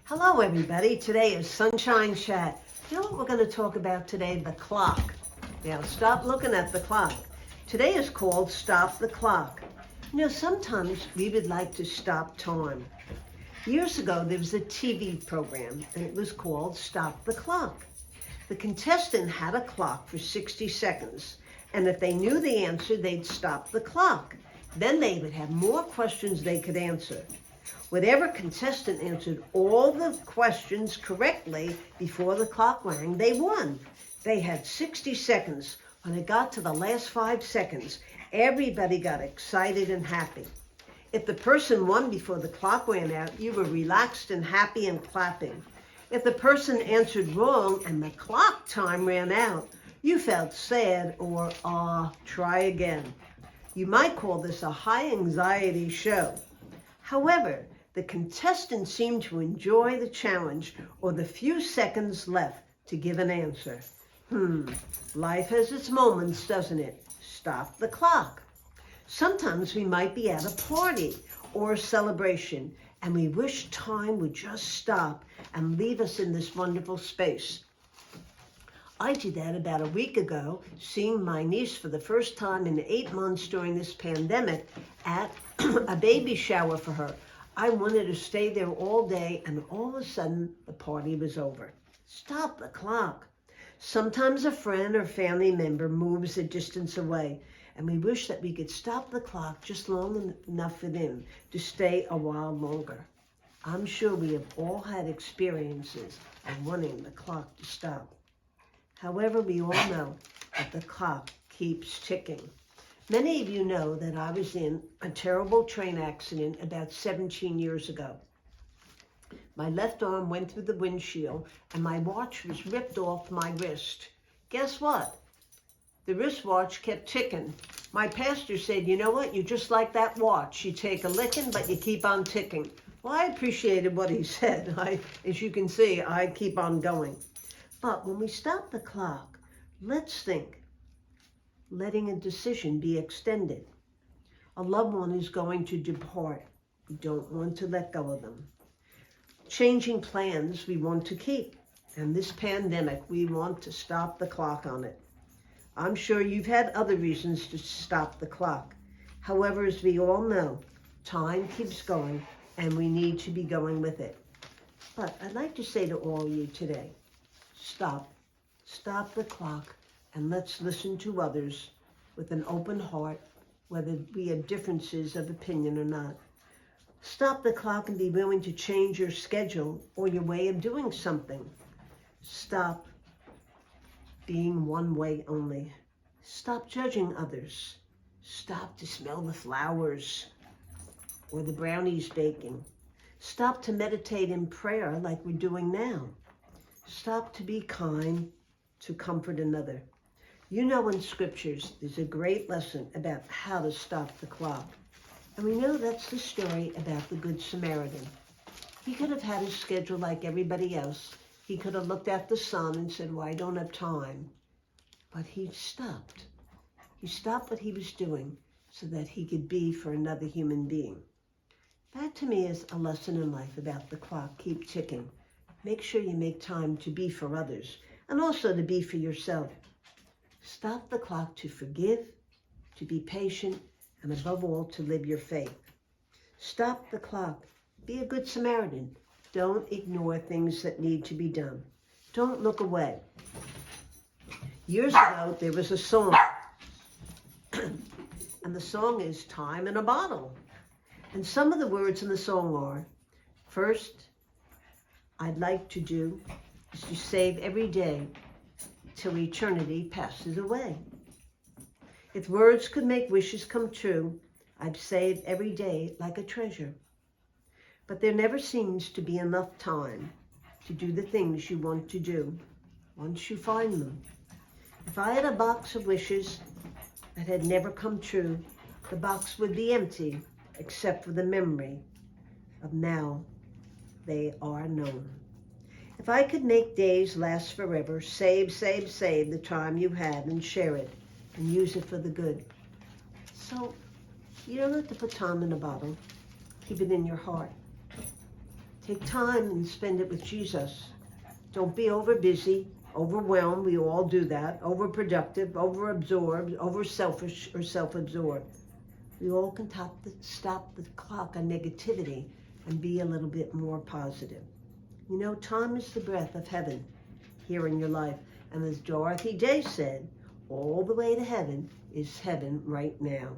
Hello everybody, today is Sunshine Chat. You know what we're going to talk about today? The clock. Now stop looking at the clock. Today is called Stop the Clock. You know, sometimes we would like to stop time. Years ago there was a TV program and it was called Stop the Clock. The contestant had a clock for 60 seconds and if they knew the answer they'd stop the clock. Then they would have more questions they could answer. Whatever contestant answered all the questions correctly before the clock rang, they won. They had 60 seconds. When it got to the last 5 seconds, everybody got excited and happy. If the person won before the clock ran out, you were relaxed and happy and clapping. If the person answered wrong and the clock time ran out, you felt sad or, try again. You might call this a high anxiety show. However, the contestants seemed to enjoy the challenge or the few seconds left to give an answer. Life has its moments, doesn't it? Stop the clock. Sometimes we might be at a party or a celebration and we wish time would just stop and leave us in this wonderful space. I did that about a week ago, seeing my niece for the first time in 8 months during this pandemic at a baby shower for her. I wanted to stay there all day and all of a sudden the party was over. Stop the clock. Sometimes a friend or family member moves a distance away and we wish that we could stop the clock just long enough for them to stay a while longer. I'm sure we have all had experiences of wanting the clock to stop. However, we all know that the clock keeps ticking. Many of you know that I was in a terrible train accident about 17 years ago. My left arm went through the windshield and my watch was ripped off my wrist. Guess what? The wristwatch kept ticking. My pastor said, you know what? You're just like that watch. You take a licking, but you keep on ticking. Well, I appreciated what he said. As you can see, I keep on going. But when we stop the clock, let's think. Letting a decision be extended. A loved one is going to depart. We don't want to let go of them. Changing plans we want to keep. And this pandemic, we want to stop the clock on it. I'm sure you've had other reasons to stop the clock. However, as we all know, time keeps going and we need to be going with it. But I'd like to say to all of you today, stop the clock. And let's listen to others with an open heart, whether we have differences of opinion or not. Stop the clock and be willing to change your schedule or your way of doing something. Stop being one way only. Stop judging others. Stop to smell the flowers or the brownies baking. Stop to meditate in prayer like we're doing now. Stop to be kind, to comfort another. You know in scriptures, there's a great lesson about how to stop the clock. And we know that's the story about the Good Samaritan. He could have had his schedule like everybody else. He could have looked at the sun and said, well, I don't have time. But he stopped. He stopped what he was doing so that he could be for another human being. That to me is a lesson in life about the clock. Keep ticking. Make sure you make time to be for others and also to be for yourself. Stop the clock to forgive, to be patient, and above all, to live your faith. Stop the clock. Be a good Samaritan. Don't ignore things that need to be done. Don't look away. Years ago, there was a song, and the song is Time in a Bottle. And some of the words in the song are, first, I'd like to do is to save every day till eternity passes away. If words could make wishes come true, I'd save every day like a treasure. But there never seems to be enough time to do the things you want to do once you find them. If I had a box of wishes that had never come true, the box would be empty except for the memory of now they are known. If I could make days last forever, save the time you had and share it and use it for the good. So you don't have to put time in a bottle. Keep it in your heart. Take time and spend it with Jesus. Don't be overbusy, overwhelmed. We all do that. Overproductive, overabsorbed, overselfish, or self-absorbed. We all can stop the clock on negativity and be a little bit more positive. You know, time is the breath of heaven here in your life. And as Dorothy Day said, all the way to heaven is heaven right now.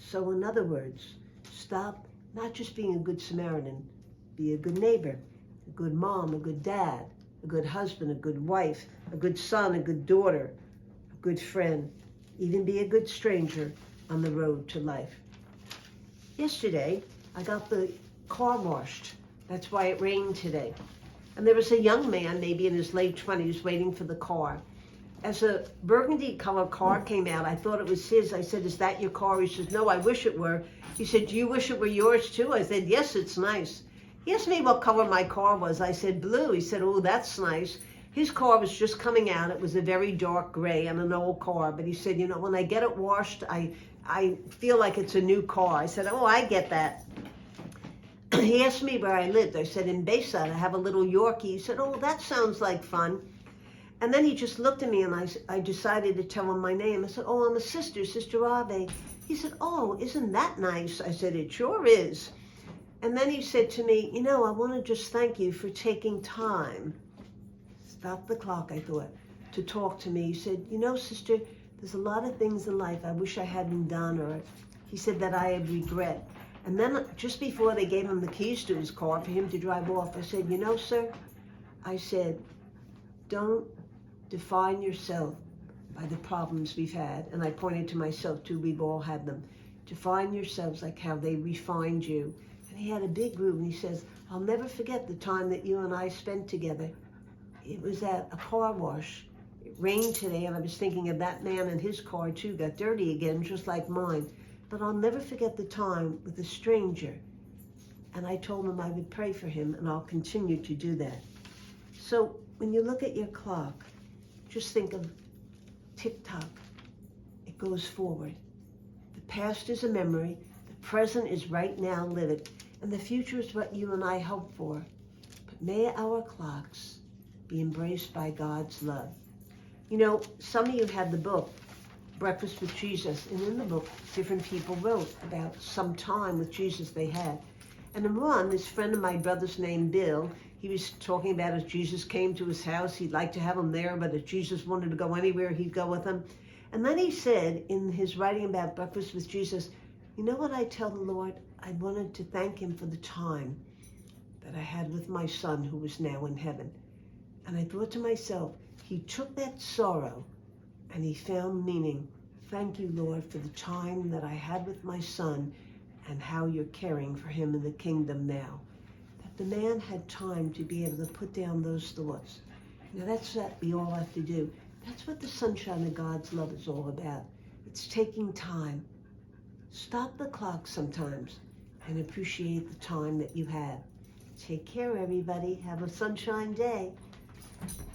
So in other words, stop not just being a good Samaritan, be a good neighbor, a good mom, a good dad, a good husband, a good wife, a good son, a good daughter, a good friend, even be a good stranger on the road to life. Yesterday, I got the car washed. That's why it rained today. And there was a young man, maybe in his late 20s, waiting for the car. As a burgundy color car came out, I thought it was his. I said, "Is that your car?" He says, "No, I wish it were." He said, "Do you wish it were yours too?" I said, "Yes, it's nice." He asked me what color my car was. I said, "Blue." He said, "Oh, that's nice." His car was just coming out. It was a very dark gray and an old car. But he said, "You know, when I get it washed, I feel like it's a new car." I said, "Oh, I get that." He asked me where I lived. I said, "In Bayside, I have a little Yorkie." He said, "Oh, that sounds like fun." And then he just looked at me, and I decided to tell him my name. I said, "Oh, I'm a sister, Sister Ave." He said, "Oh, isn't that nice?" I said, "It sure is." And then he said to me, "You know, I want to just thank you for taking time." Stop the clock, I thought, to talk to me. He said, "You know, sister, there's a lot of things in life I wish I hadn't done," or he said that I regret. And then just before they gave him the keys to his car for him to drive off, I said, "You know, sir," I said, "don't define yourself by the problems we've had." And I pointed to myself too, we've all had them. Define yourselves like how they refined you. And he had a big group, and he says, "I'll never forget the time that you and I spent together. It was at a car wash. It rained today, and I was thinking of that man and his car too, got dirty again, just like mine. But I'll never forget the time with a stranger." And I told him I would pray for him, and I'll continue to do that. So when you look at your clock, just think of tick-tock. It goes forward. The past is a memory. The present is right now, live it. And the future is what you and I hope for. But may our clocks be embraced by God's love. You know, some of you had the book, Breakfast with Jesus. And in the book, different people wrote about some time with Jesus they had. And in one, this friend of my brother's named Bill, he was talking about as Jesus came to his house, he'd like to have him there, but if Jesus wanted to go anywhere, he'd go with him. And then he said in his writing about Breakfast with Jesus, "You know what I tell the Lord? I wanted to thank him for the time that I had with my son who is now in heaven." And I thought to myself, he took that sorrow and he found meaning. Thank you, Lord, for the time that I had with my son and how you're caring for him in the kingdom now. That the man had time to be able to put down those thoughts. Now that's what we all have to do. That's what the sunshine of God's love is all about. It's taking time. Stop the clock sometimes and appreciate the time that you have. Take care, everybody. Have a sunshine day.